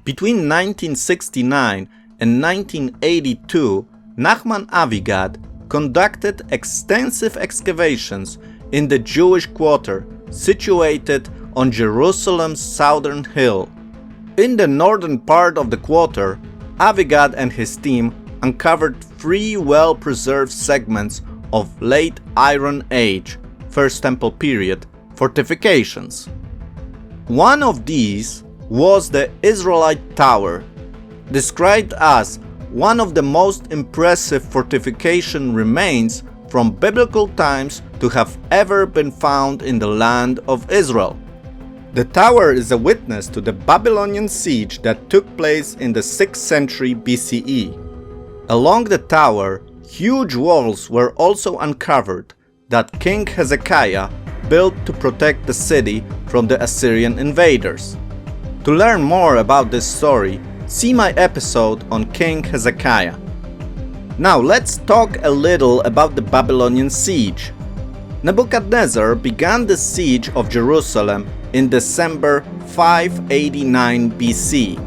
Between 1969 and 1982, Nachman Avigad conducted extensive excavations in the Jewish quarter situated on Jerusalem's southern hill. In the northern part of the quarter, Avigad and his team uncovered 3 well-preserved segments of late Iron Age, First Temple period, fortifications. One of these was the Israelite Tower, described as one of the most impressive fortification remains from biblical times to have ever been found in the land of Israel. The tower is a witness to the Babylonian siege that took place in the 6th century BCE. Along the tower, huge walls were also uncovered that King Hezekiah built to protect the city from the Assyrian invaders. To learn more about this story, see my episode on King Hezekiah. Now let's talk a little about the Babylonian siege. Nebuchadnezzar began the siege of Jerusalem in December 589 BC.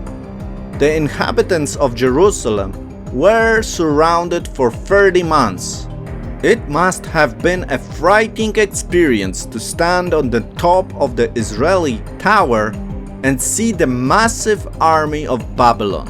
The inhabitants of Jerusalem were surrounded for 30 months. It must have been a frightening experience to stand on the top of the Israeli tower and see the massive army of Babylon.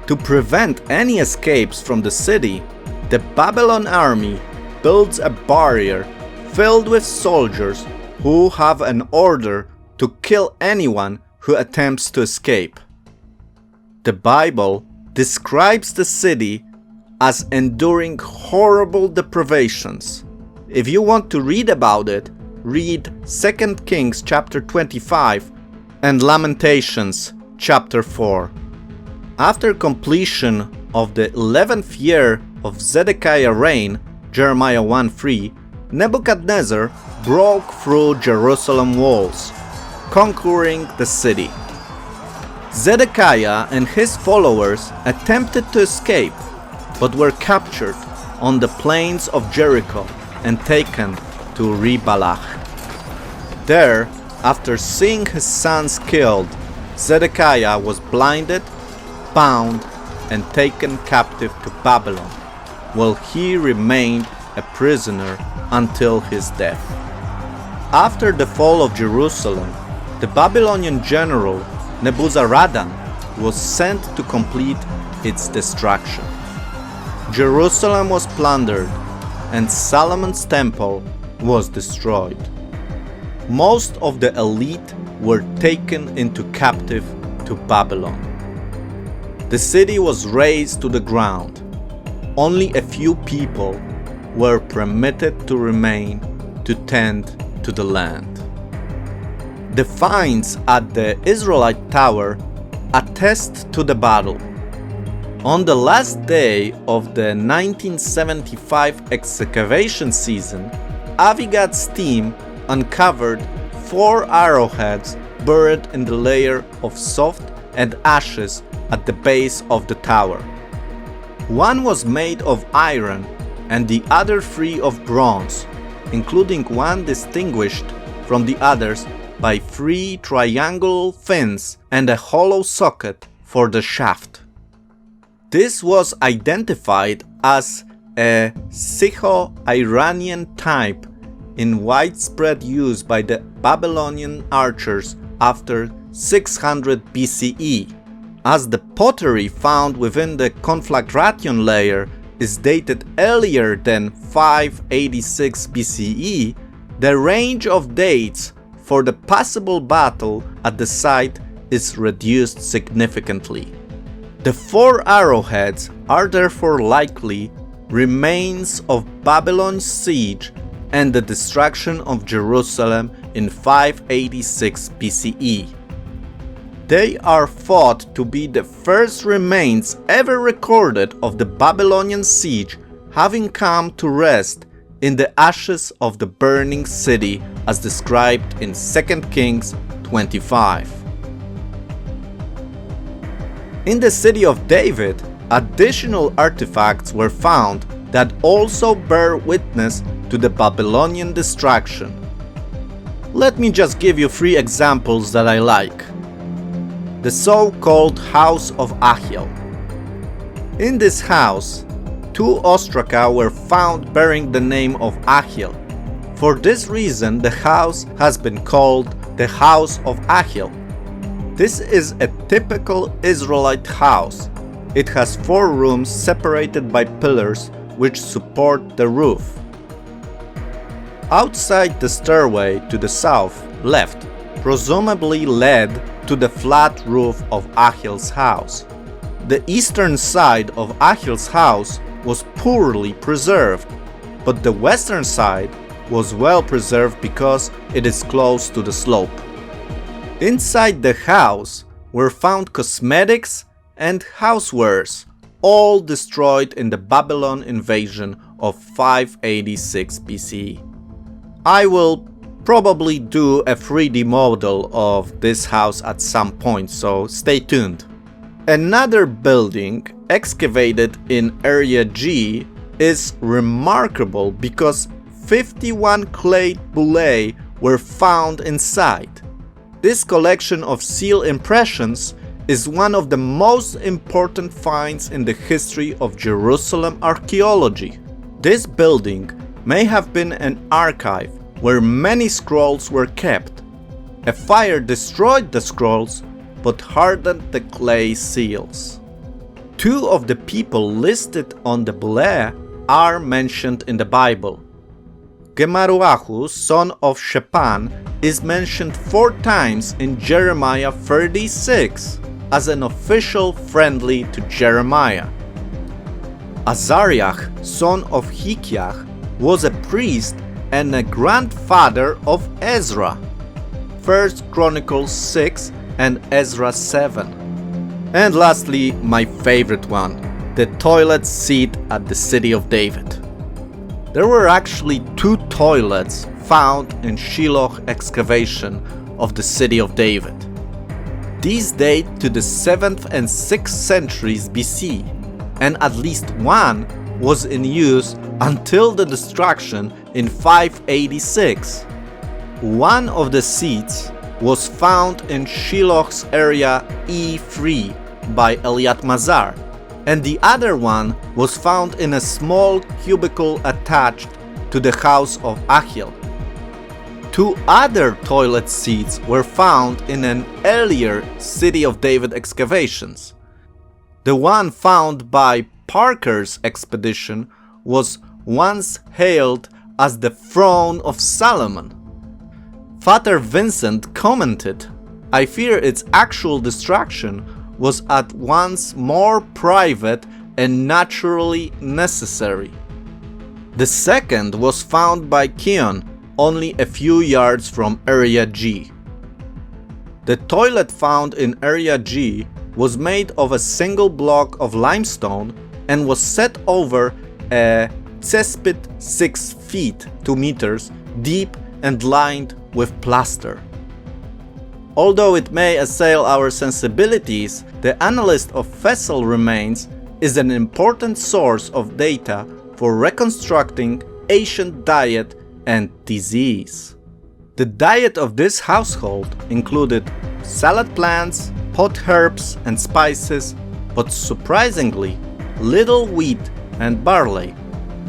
To prevent any escapes from the city, the Babylon army builds a barrier filled with soldiers who have an order to kill anyone who attempts to escape. The Bible describes the city as enduring horrible deprivations. If you want to read about it, read 2 Kings chapter 25 and Lamentations chapter 4. After completion of the 11th year of Zedekiah's reign, Jeremiah 1:3, Nebuchadnezzar broke through Jerusalem walls, conquering the city. Zedekiah and his followers attempted to escape, but were captured on the plains of Jericho and taken to Ribalach. There, after seeing his sons killed, Zedekiah was blinded, bound, and taken captive to Babylon, while he remained a prisoner until his death. After the fall of Jerusalem, the Babylonian general Nebuzaradan was sent to complete its destruction. Jerusalem was plundered, and Solomon's temple was destroyed. Most of the elite were taken into captive to Babylon. The city was razed to the ground. Only a few people were permitted to remain to tend to the land. The finds at the Israelite Tower attest to the battle. On the last day of the 1975 excavation season, Avigad's team uncovered 4 arrowheads buried in the layer of soft and ashes at the base of the tower. One was made of iron and the other 3 of bronze, including one distinguished from the others by 3 triangular fins and a hollow socket for the shaft. This was identified as a Syro-Iranian type in widespread use by the Babylonian archers after 600 BCE. As the pottery found within the conflagration layer is dated earlier than 586 BCE, the range of dates for the possible battle at the site is reduced significantly. The 4 arrowheads are therefore likely remains of Babylon's siege and the destruction of Jerusalem in 586 BCE. They are thought to be the first remains ever recorded of the Babylonian siege, having come to rest in the ashes of the burning city as described in 2 Kings 25. In the city of David, additional artifacts were found that also bear witness to the Babylonian destruction. Let me just give you 3 examples that I like. The so-called House of Achiel. In this house, 2 ostraca were found bearing the name of Achiel. For this reason, the house has been called the House of Achiel. This is a typical Israelite house. It has 4 rooms separated by pillars which support the roof. Outside the stairway to the south, left, presumably led to the flat roof of Achiel's house. The eastern side of Achiel's house was poorly preserved, but the western side was well preserved because it is close to the slope. Inside the house were found cosmetics and housewares, all destroyed in the Babylon invasion of 586 BCE. I will probably do a 3D model of this house at some point, so stay tuned. Another building excavated in Area G is remarkable because 51 clay bullae were found inside. This collection of seal impressions is one of the most important finds in the history of Jerusalem archaeology. This building may have been an archive where many scrolls were kept. A fire destroyed the scrolls but hardened the clay seals. 2 of the people listed on the bullae are mentioned in the Bible. Gemaruahu, son of Shaphan, is mentioned 4 times in Jeremiah 36 as an official friendly to Jeremiah. Azariah, son of Hilkiah, was a priest and a grandfather of Ezra. 1 Chronicles 6 and Ezra 7. And lastly, my favorite one, the toilet seat at the city of David. There were actually 2 toilets found in Shiloh excavation of the city of David. These date to the 7th and 6th centuries BC, and at least one was in use until the destruction in 586. One of the seats was found in Shiloh's area E3 by Eliat Mazar, and the other one was found in a small cubicle attached to the house of Achiel. 2 other toilet seats were found in an earlier City of David excavations. The one found by Parker's expedition was once hailed as the throne of Solomon. Father Vincent commented, "I fear its actual destruction was at once more private and naturally necessary." The second was found by Keon only a few yards from Area G. The toilet found in Area G was made of a single block of limestone and was set over a cesspit 6 feet 2 meters deep and lined with plaster. Although it may assail our sensibilities, the analyst of fossil remains is an important source of data for reconstructing ancient diet and disease. The diet of this household included salad plants, pot herbs and spices, but surprisingly little wheat and barley,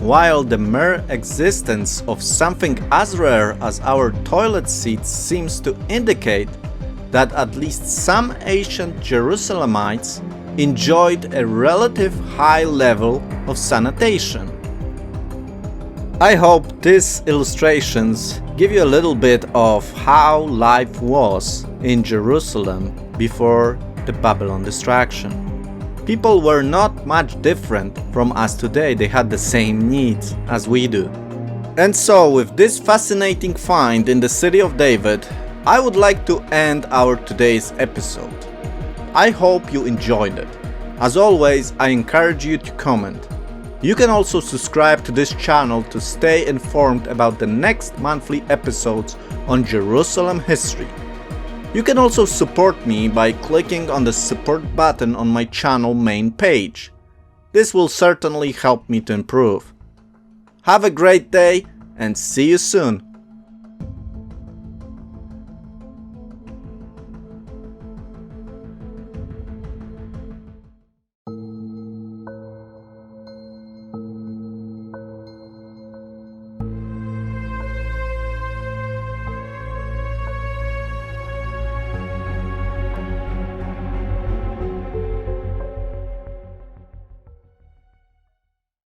while the mere existence of something as rare as our toilet seats seems to indicate that at least some ancient Jerusalemites enjoyed a relative high level of sanitation. I hope these illustrations give you a little bit of how life was in Jerusalem before the Babylon destruction. People were not much different from us today. They had the same needs as we do. And so, with this fascinating find in the city of David, I would like to end our today's episode. I hope you enjoyed it. As always, I encourage you to comment. You can also subscribe to this channel to stay informed about the next monthly episodes on Jerusalem history. You can also support me by clicking on the support button on my channel main page. This will certainly help me to improve. Have a great day and see you soon!